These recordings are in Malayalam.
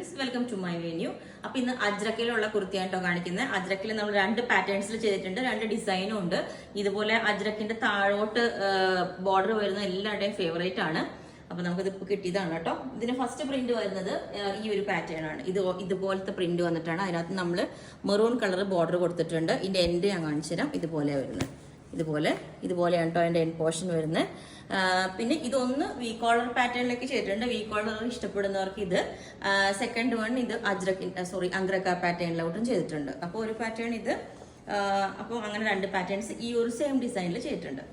Friends, welcome to my venue. അപ്പൊ ഇന്ന് അജ്രക്കിലുള്ള കുർത്തിയായിട്ടോ കാണിക്കുന്നത്. അജ്രക്കിൽ നമ്മൾ 2 പാറ്റേൺസിൽ ചെയ്തിട്ടുണ്ട്, 2 ഡിസൈനും ഉണ്ട്. ഇതുപോലെ അജ്രക്കിന്റെ താഴോട്ട് ബോർഡർ വരുന്ന എല്ലാവരുടെയും ഫേവറേറ്റ് ആണ്. അപ്പൊ നമുക്കിത് ഇപ്പൊ കിട്ടിയതാണ് കേട്ടോ. ഇതിന് ഫസ്റ്റ് പ്രിന്റ് വരുന്നത് ഈ ഒരു പാറ്റേൺ ആണ്. ഇതുപോലത്തെ പ്രിന്റ് വന്നിട്ടാണ്. അതിനകത്ത് നമ്മൾ മെറൂൺ കളർ ബോർഡർ കൊടുത്തിട്ടുണ്ട്. ഇതിന്റെ എൻഡ് ഞാൻ കാണിച്ചു തരാം. ഇതുപോലെ വരുന്നത്, ഇതുപോലെയാണ് കേട്ടോ അതിന്റെ എൻഡ് പോർഷൻ വരുന്നത്. പിന്നെ ഇതൊന്ന് വി കോളർ പാറ്റേണിലേക്ക് ചെയ്തിട്ടുണ്ട്. വി കോളർ ഇഷ്ടപ്പെടുന്നവർക്ക് ഇത്. സെക്കൻഡ് വൺ ഇത് അങ്ക്രക്ക പാറ്റേണിലോട്ടും ചെയ്തിട്ടുണ്ട്. അപ്പോൾ ഒരു പാറ്റേൺ ഇത്. അപ്പോൾ അങ്ങനെ 2 പാറ്റേൺസ് ഈ ഒരു സെയിം ഡിസൈനിൽ ചെയ്തിട്ടുണ്ട്.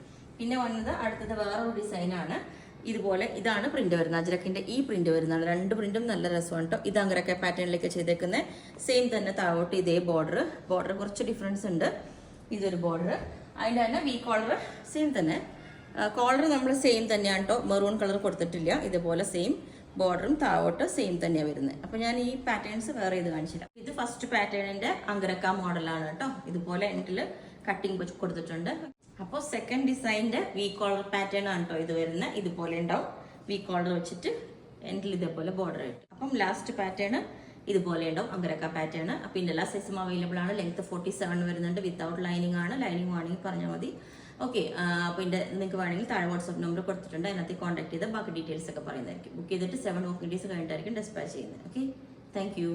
പിന്നെ വന്നത് അടുത്തത് വേറൊരു ഡിസൈനാണ്. ഇതുപോലെ ഇതാണ് പ്രിന്റ് വരുന്നത്. അജ്രക്കിന്റെ ഈ പ്രിന്റ് വരുന്നതാണ്. 2 പ്രിന്റും നല്ല രസമാണ് കേട്ടോ. ഇത് അങ്ക്രക്ക പാറ്റേണിലേക്ക് ചെയ്തേക്കുന്നത്. സെയിം തന്നെ താഴോട്ട് ഇതേ ബോർഡർ കുറച്ച് ഡിഫറൻസ് ഉണ്ട്. ഇതൊരു ബോർഡർ, അതിൻ്റെ തന്നെ വി കോളർ സെയിം തന്നെ. കോളർ നമ്മൾ സെയിം തന്നെയാണ് കേട്ടോ, മെറൂൺ കളർ കൊടുത്തിട്ടില്ല. ഇതുപോലെ സെയിം ബോർഡറും താഴോട്ട് സെയിം തന്നെയാണ് വരുന്നത്. അപ്പോൾ ഞാൻ ഈ പാറ്റേൺസ് വേറെ ഇത് കാണിച്ചില്ല. ഇത് ഫസ്റ്റ് പാറ്റേണിന്റെ അങ്ക്രക്ക മോഡലാണ് കേട്ടോ. ഇതുപോലെ എൻഡിൽ കട്ടിങ് കൊടുത്തിട്ടുണ്ട്. അപ്പോൾ സെക്കൻഡ് ഡിസൈനിന്റെ വി കോളർ പാറ്റേൺ ആണ് കേട്ടോ ഇത് വരുന്നത്. ഇതുപോലെ ഉണ്ടാവും. വി കോളർ വെച്ചിട്ട് എൻഡിൽ ഇതേപോലെ ബോർഡർ കിട്ടും. അപ്പം ലാസ്റ്റ് പാറ്റേൺ ഇതുപോലെ ഉണ്ടാവും, അങ്ക്രക്ക പാറ്റേൺ. അപ്പം ഇതിന്റെ എല്ലാ സൈസും അവൈലബിൾ ആണ്. ലെങ്ത് 47 വരുന്നുണ്ട്. വിത്തൗട്ട് ലൈനിങ് ആണ്. ലൈനിങ് വേണമെങ്കിൽ പറഞ്ഞാൽ മതി. ഓക്കെ. അപ്പോൾ ഇതിന്റെ നിങ്ങൾക്ക് വേണമെങ്കിൽ താഴെ വാട്സ്ആപ്പ് നമ്പർ കൊടുത്തിട്ടുണ്ട്. അതിനകത്ത് കോൺടാക്ട് ചെയ്താൽ ബാക്കി ഡീറ്റെയിൽസ് ഒക്കെ പറയുന്നതായിരിക്കും. ബുക്ക് ചെയ്തിട്ട് 7 വർക്കിംഗ് ഡേയ്സ് കഴിഞ്ഞിട്ടായിരിക്കും ഡിസ്പാച്ച് ചെയ്യുന്നത്. Okay, thank you.